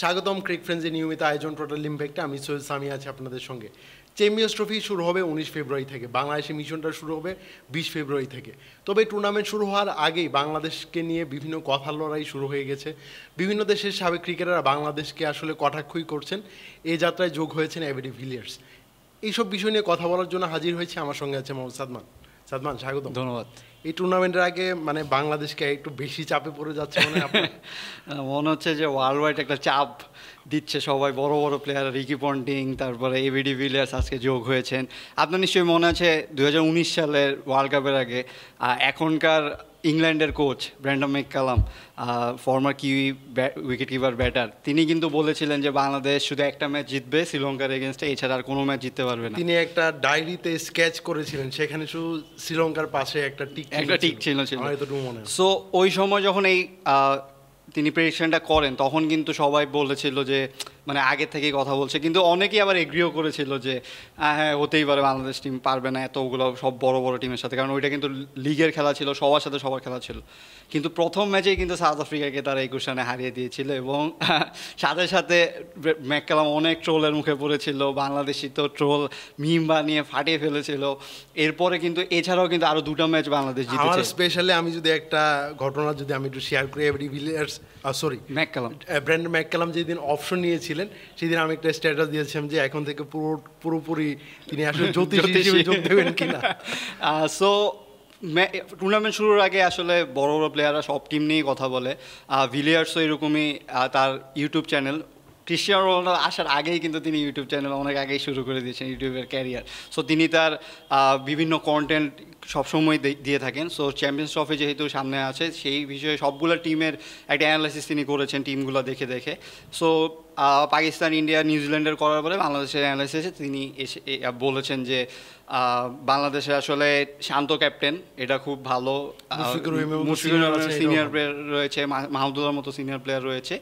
স্বাগতম ক্রিক ফ্রেন্ডসের নিয়মিত আয়োজন টোটাল ইম্প্যাক্টে। আমি সৈয়দ সামি আছি আপনাদের সঙ্গে। চ্যাম্পিয়ন্স ট্রফি শুরু হবে 19 ফেব্রুয়ারি থেকে, বাংলাদেশের মিশনটা শুরু হবে 20 ফেব্রুয়ারি থেকে। তবে টুর্নামেন্ট শুরু হওয়ার আগেই বাংলাদেশকে নিয়ে বিভিন্ন কথার লড়াই শুরু হয়ে গেছে। বিভিন্ন দেশের সাবেক ক্রিকেটাররা বাংলাদেশকে আসলে কটাক্ষই করছেন। এই যাত্রায় যোগ হয়েছেন এবিডি ভিলিয়ার্স। এইসব বিষয় নিয়ে কথা বলার জন্য হাজির হয়েছে, আমার সঙ্গে আছে মোহাম্মদ সাদমান। সাদমান, স্বাগতম। ধন্যবাদ। এই টুর্নামেন্টের আগে মানে বাংলাদেশকে একটু বেশি চাপে পড়ে যাচ্ছে মনে হচ্ছে যে ওয়ার্ল্ড ওয়াইড একটা চাপ দিচ্ছে সবাই, বড় বড় প্লেয়ার, রিকি পন্টিং, তারপরে এবিডি ভিলিয়ার্স আজকে যোগ হয়েছেন। আপনার নিশ্চয়ই মনে আছে 2019 সালের ওয়ার্ল্ড কাপের আগে এখনকার ইংল্যান্ডের coach Brendon McCullum, former Kiwi wicketkeeper batter, তিনি কিন্তু বলেছিলেন যে বাংলাদেশ শুধু একটা ম্যাচ জিতবে শ্রীলঙ্কার এগেনস্টে, এছাড়া আর কোনো ম্যাচ জিততে পারবে না। তিনি একটা ডায়েরিতে স্কেচ করেছিলেন, সেখানে শুধু শ্রীলঙ্কার পাশে একটা টিক ছিল। সো ওই সময় যখন এই তিনি প্রেডিকশনটা করেন তখন কিন্তু সবাই বলেছিল যে মানে আগে থেকেই কথা বলছে, কিন্তু অনেকেই আবার এগ্রিও করেছিল যে হ্যাঁ হতেই পারে বাংলাদেশ টিম পারবে না এতগুলো সব বড় বড় টিমের সাথে, কারণ ওইটা কিন্তু লিগের খেলা ছিল, সবার সাথে সবার খেলা ছিল। কিন্তু প্রথম ম্যাচেই কিন্তু সাউথ আফ্রিকাকে তারা 21 রানে হারিয়ে দিয়েছিল এবং সাথে সাথে ম্যাককালাম অনেক ট্রোলের মুখে পড়েছিল, বাংলাদেশি তো ট্রোল মিম বানিয়ে ফাটিয়ে ফেলেছিল। এরপরে কিন্তু এছাড়াও কিন্তু আরও দুটো ম্যাচ বাংলাদেশ জিতেছে। স্পেশালি আমি যদি একটা ঘটনা যদি আমি একটু শেয়ার করি, এবিডি ভিলিয়ার্স ব্র্যান্ডন ম্যাককালাম যেদিন অপশন নিয়েছিলেন সেদিন আমি একটা স্ট্যাটাস দিয়েছিলাম যে এখন থেকে পুরোপুরি তিনি আসলে জ্যোতিষ হিসেবে যোগ দেবেন কিনা। সো টুর্নামেন্ট শুরুর আগে আসলে বড় বড় প্লেয়াররা সব টিম নিয়েই কথা বলে। ভিলিয়ার্সও এরকমই, তার ইউটিউব চ্যানেল, ক্রিশ্চিয়ানো রোনাল্ডো আসার আগেই কিন্তু তিনি ইউটিউব চ্যানেল অনেক আগেই শুরু করে দিয়েছেন, ইউটিউবের ক্যারিয়ার। সো তিনি তার বিভিন্ন কন্টেন্ট সবসময় দিয়ে থাকেন। সো চ্যাম্পিয়ন্স ট্রফি যেহেতু সামনে আছে, সেই বিষয়ে সবগুলো টিমের একটা অ্যানালাইসিস তিনি করেছেন টিমগুলো দেখে দেখে। সো পাকিস্তান, ইন্ডিয়া, নিউজিল্যান্ডের করার পরে বাংলাদেশের অ্যানালাইসিসে তিনি এসে বলেছেন যে বাংলাদেশের আসলে শান্ত ক্যাপ্টেন, এটা খুব ভালো, মুশফিকুর রহিমের সিনিয়র প্লেয়ার রয়েছে, মাহমুদুল্লাহর মতো সিনিয়র প্লেয়ার রয়েছে,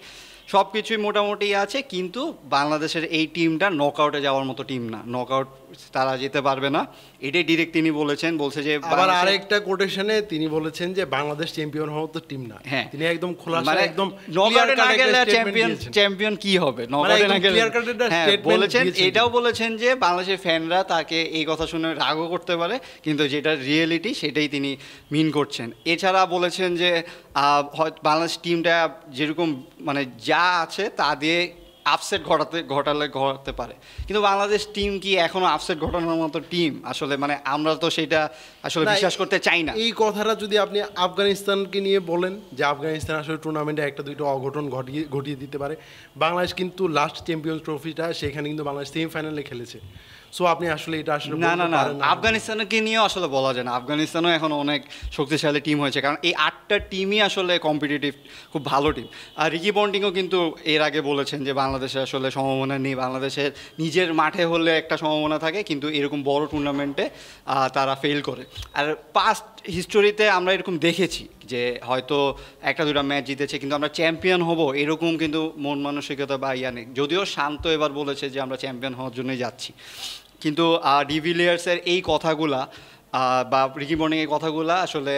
সব কিছুই মোটামুটি আছে। কিন্তু বাংলাদেশের এই টিমটা নকআউটে যাওয়ার মতো টিম না, নকআউট তারা যেতে পারবে না, এটাই ডিরেক্ট তিনি বলেছেন। বলছে যে আবার আরেকটা কোটেশনে তিনি বলেছেন যে বাংলাদেশ চ্যাম্পিয়ন হওয়ার তো টিম না। হ্যাঁ, তিনি একদম খোলাসা, একদম নকআউটে না গেলে চ্যাম্পিয়ন কি হবে, নকআউটে না গেলে। হ্যাঁ বলেছেন, এটাও বলেছেন যে বাংলাদেশের ফ্যানরা তাকে এই কথা শুনে রাগও করতে পারে, কিন্তু যেটা রিয়েলিটি সেটাই তিনি মিন করছেন। এছাড়া বলেছেন যে বাংলাদেশ টিমটা যেরকম মানে যা আছে তা দিয়ে আপসেট ঘটাতে পারে, কিন্তু বাংলাদেশ টিম কি এখনো আপসেট ঘটানোর মতো টিম? আসলে মানে আমরা তো সেটা আসলে বিশ্বাস করতে চাই না। এই কথাটা যদি আপনি আফগানিস্তানকে নিয়ে বলেন যে আফগানিস্তান আসলে টুর্নামেন্টে একটা দুইটা অঘটন ঘটিয়ে দিতে পারে, বাংলাদেশ কিন্তু লাস্ট চ্যাম্পিয়ন্স ট্রফিটা সেখানে কিন্তু বাংলাদেশ সেমিফাইনালে খেলেছে। সো আপনি আসলে এটা আসলে না আফগানিস্তানকে নিয়েও আসলে বলা যায় না, আফগানিস্তানও এখন অনেক শক্তিশালী টিম হয়েছে, কারণ এই 8টা টিমই আসলে কম্পিটিটিভ, খুব ভালো টিম। আর রিকি পন্টিংও কিন্তু এর আগে বলেছেন যে বাংলাদেশের আসলে সম্ভাবনা নেই, বাংলাদেশের নিজের মাঠে হলে একটা সম্ভাবনা থাকে, কিন্তু এরকম বড় টুর্নামেন্টে তারা ফেল করে। আর পাস্ট হিস্টোরিতে আমরা এরকম দেখেছি যে হয়তো একটা দুটা ম্যাচ জিতেছে, কিন্তু আমরা চ্যাম্পিয়ন হব এরকম কিন্তু মন মানসিকতা বা ইয়া নেই। যদিও শান্ত এবার বলেছে যে আমরা চ্যাম্পিয়ন হওয়ার জন্যই যাচ্ছি, কিন্তু ডিভিলিয়ার্সের এই কথাগুলা বা রিকি পন্টিং এই কথাগুলা আসলে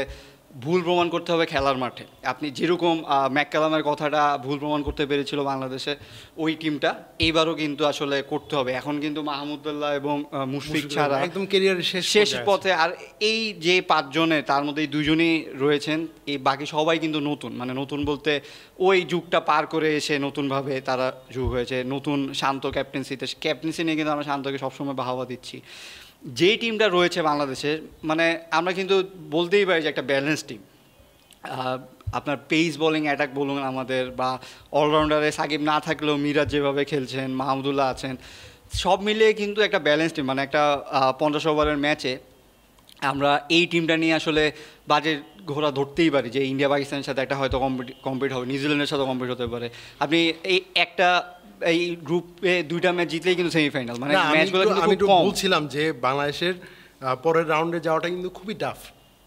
ভুল প্রমাণ করতে হবে খেলার মাঠে। আপনি যেরকম ম্যাককালামের কথাটা ভুল প্রমাণ করতে পেরেছিল বাংলাদেশে ওই টিমটা, এইবারও কিন্তু আসলে করতে হবে। এখন কিন্তু মাহমুদুল্লাহ এবং মুশফিক ছাড়া একদম ক্যারিয়ারের শেষ পথে, আর এই যে 5 জনে তার মধ্যে এই 2 জনই রয়েছেন, এই বাকি সবাই কিন্তু নতুন, মানে নতুন বলতে ওই যুগটা পার করে এসে নতুনভাবে তারা যুগ হয়েছে, নতুন শান্ত ক্যাপ্টেন্সি নিয়ে কিন্তু আমরা শান্তকে সবসময় বাহাবা দিচ্ছি। যেই টিমটা রয়েছে বাংলাদেশের, মানে আমরা কিন্তু বলতেই পারি যে একটা ব্যালেন্স টিম। আপনার পেস বোলিং অ্যাটাক বলুন আমাদের, বা অলরাউন্ডারে সাকিব না থাকলেও মিরাজ যেভাবে খেলছেন, মাহমুদুল্লাহ আছেন, সব মিলিয়ে কিন্তু একটা ব্যালেন্স টিম। মানে একটা 50 ওভারের ম্যাচে আমরা এই টিমটা নিয়ে আসলে বাজে ঘোড়া ধরতেই পারি যে ইন্ডিয়া পাকিস্তানের সাথে একটা হয়তো কম্পিট হবে, নিউজিল্যান্ডের সাথে কম্পিট হতে পারে। আপনি এই গ্রুপে 2টা ম্যাচ জিতলেই কিন্তু সেমিফাইনাল, মানে ম্যাচগুলো আমি একটু বলছিলাম যে বাংলাদেশের পরের রাউন্ডে যাওয়াটা কিন্তু খুবই টাফ,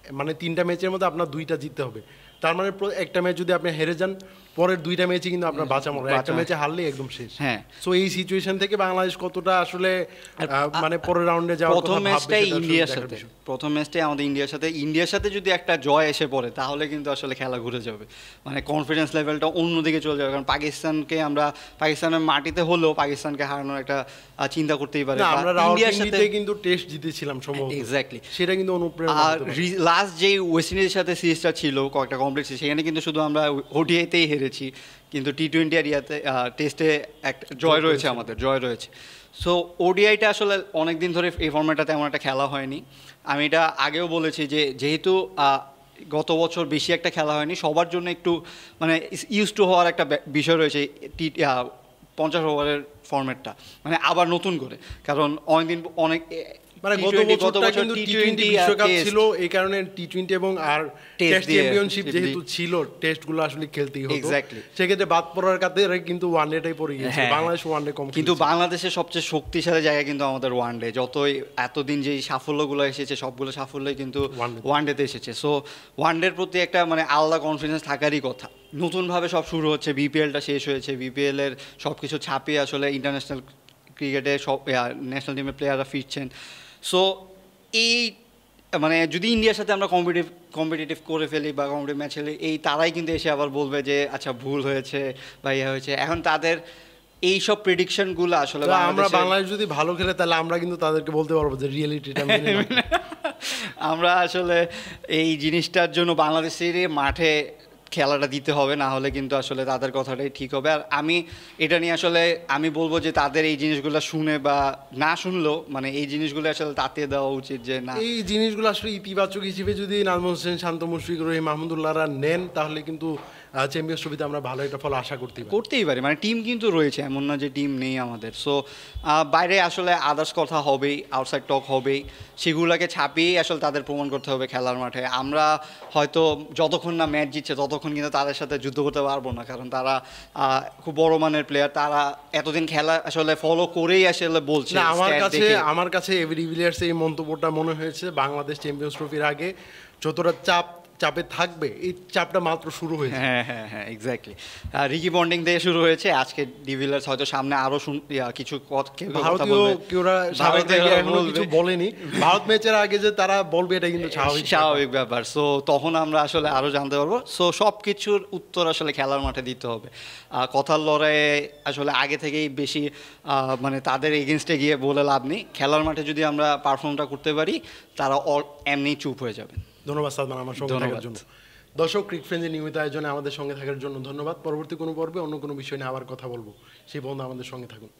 মানে 3টা ম্যাচের মধ্যে আপনার 2টা জিততে হবে। তার মানে একটা ম্যাচ যদি আপনি হেরে যান, পরের 2টা ম্যাচে কিন্তু আপনার বাঁচা মরা, একটা বাঁচা। ম্যাচে হারলেই একদম শেষ। হ্যাঁ। সো এই সিচুয়েশন থেকে বাংলাদেশ কতটা আসলে মানে পরের রাউন্ডে যাওয়ার কথা প্রথম ভাববে ম্যাচটাই সেটা আসলে ইন্ডিয়ার দেখার সাথে, বিষয়। প্রথম ম্যাচটাই আমাদের ইন্ডিয়ার সাথে যদি একটা জয় এসে পড়ে তাহলে কিন্তু আসলে খেলা ঘুরে যাবে, মানে কনফিডেন্স লেভেলটা অন্যদিকে চলে যাবে। কারণ পাকিস্তানের মাটিতে হলেও পাকিস্তানকে হারানোর একটা চিন্তা করতেই পারে। না, বা আমরা ইন্ডিয়ার সাথে রাওয়ালপিন্ডিতে কিন্তু টেস্ট জিতেছিলাম সম্ভবত, এক্স্যাক্টলি। সেটা কিন্তু অনুপ্রেরণা আর হতে পারে। লাস্ট যেই ওয়েস্ট ইন্ডিজের সাথে সিরিজটা ছিল কয়েকটা কমপ্লেক্স, সেখানে কিন্তু শুধু আমরা ওডিআইতেই হেরেছি, কিন্তু টি-20 আর ইয়াতে টেস্টে একটা জয় রয়েছে, আমাদের জয় রয়েছে। সো ওডিআইটা আসলে অনেক দিন ধরে এই ফর্ম্যাটটা তেমন একটা খেলা হয়নি। আমি এটা আগেও বলেছি যে যেহেতু গত বছর বেশি একটা খেলা হয়নি, সবার জন্য একটু মানে ইউজ টু হওয়ার একটা বিষয় রয়েছে 50 ওভারের ফর্ম্যাটটা, মানে আবার নতুন করে। কারণ অনেক মানে গত বছরটা কিন্তু টি-20 বিশ্বকাপ ছিল, এই কারণে টি-20 এবং আর টেস্ট চ্যাম্পিয়নশিপ যেহেতু ছিল, টেস্টগুলো আসলে খেলতেই হতো। Exactly. সেক্ষেত্রে বাদ পড়ার কারণে কিন্তু ওয়ানডেটাই পড়ে গিয়েছে। হ্যাঁ। বাংলাদেশ ওয়ানডে কম কিন্তু খেলেছে। বাংলাদেশের সবচেয়ে শক্তিশালী জায়গা কিন্তু আমাদের ওয়ানডে। যতই এতদিন যে সাফল্যগুলো এসেছে সবগুলো সাফল্যই কিন্তু ওয়ানডেতে এসেছে। সো ওয়ানডের প্রতি একটা মানে আলাদা কনফিডেন্স থাকারই কথা। নতুনভাবে সব শুরু হচ্ছে, বিপিএলটা শেষ হয়েছে, বিপিএল এর সব কিছু ছাপিয়ে আসলে ইন্টারন্যাশনাল ক্রিকেটে সব ন্যাশনাল টিমের প্লেয়াররা ফিরছেন। সো এই মানে যদি ইন্ডিয়ার সাথে আমরা কম্পিটিটিভ করে ফেলি বা কম্পিটিভ ম্যাচ খেলি, এই তারাই কিন্তু এসে আবার বলবে যে আচ্ছা ভুল হয়েছে বা ইয়ে হয়েছে। এখন তাদের এইসব প্রেডিকশনগুলো আসলে তো আমরা বাংলাদেশ যদি ভালো খেলে তাহলে আমরা কিন্তু তাদেরকে বলতে পারবো যে রিয়েলিটিটা মেনে নাও। আমরা আসলে এই জিনিসটার জন্য বাংলাদেশের মাঠে খেলাটা দিতে হবে, না হলে কিন্তু আসলে তাদের কথাটাই ঠিক হবে। আর আমি এটা নিয়ে আসলে আমি বলবো যে তাদের এই জিনিসগুলো শুনে বা না শুনলেও মানে এই জিনিসগুলো আসলে তাতিয়ে দেওয়া উচিত যে না, এই জিনিসগুলো আসলে ইতিবাচক হিসেবে যদি নাজমুল হোসেন, শান্ত, মুশফিক, রহিম, মাহমুদুল্লাহরা নেন, তাহলে কিন্তু চ্যাম্পিয়ন্স ট্রফিতে আমরা ভালো একটা ফল আশা করতেই পারি। মানে টিম কিন্তু রয়েছে, এমন না যে টিম নেই আমাদের। সো বাইরে আসলে আদার্স কথা হবেই, আউটসাইড টক হবেই, সেগুলোকে ছাপিয়েই আসলে তাদের প্রমাণ করতে হবে খেলার মাঠে। আমরা হয়তো যতক্ষণ না ম্যাচ জিতছে ততক্ষণ কিন্তু তাদের সাথে যুদ্ধ করতে পারবো না, কারণ তারা খুব বড় মানের প্লেয়ার। তারা এতদিন খেলা আসলে ফলো করেই আসলে বলছে। না, আমার কাছে এভরি ভিলিয়ার্স এই মন্তব্যটা মনে হয়েছে বাংলাদেশ চ্যাম্পিয়ন্স ট্রফির আগে যতটা চাপে থাকবে, এই চাপটা মাত্র শুরু হয়েছে। হ্যাঁ এক্স্যাক্টলি। রিকি বন্ডিং দিয়ে শুরু হয়েছে, আজকে ডিভিলিয়ার্স হয়তো সামনে আরো কিছু এখনো কিছু বলেনি। ভারত ম্যাচের আগে যে তারা বলবে এটা কিন্তু স্বাভাবিক ব্যাপার। সো তখন আমরা আসলে আরো জানতে পারবো। সো সব কিছুর উত্তর আসলে খেলার মাঠে দিতে হবে। কথার লড়াইয়ে আসলে আগে থেকেই বেশি মানে তাদের এগেনস্টে গিয়ে বলে লাভ নেই। খেলার মাঠে যদি আমরা পারফর্মটা করতে পারি, তারা এমনি চুপ হয়ে যাবে। ধন্যবাদ সাদমান আমার সঙ্গে থাকার জন্য। দর্শক, ক্রিক ফ্রেন্ডের নিয়মিত আয়োজনে আমাদের সঙ্গে থাকার জন্য ধন্যবাদ। পরবর্তী কোনো পর্বে অন্য কোনো বিষয় নিয়ে আবার কথা বলবো, সেই বন্ধু আমাদের সঙ্গে থাকুন।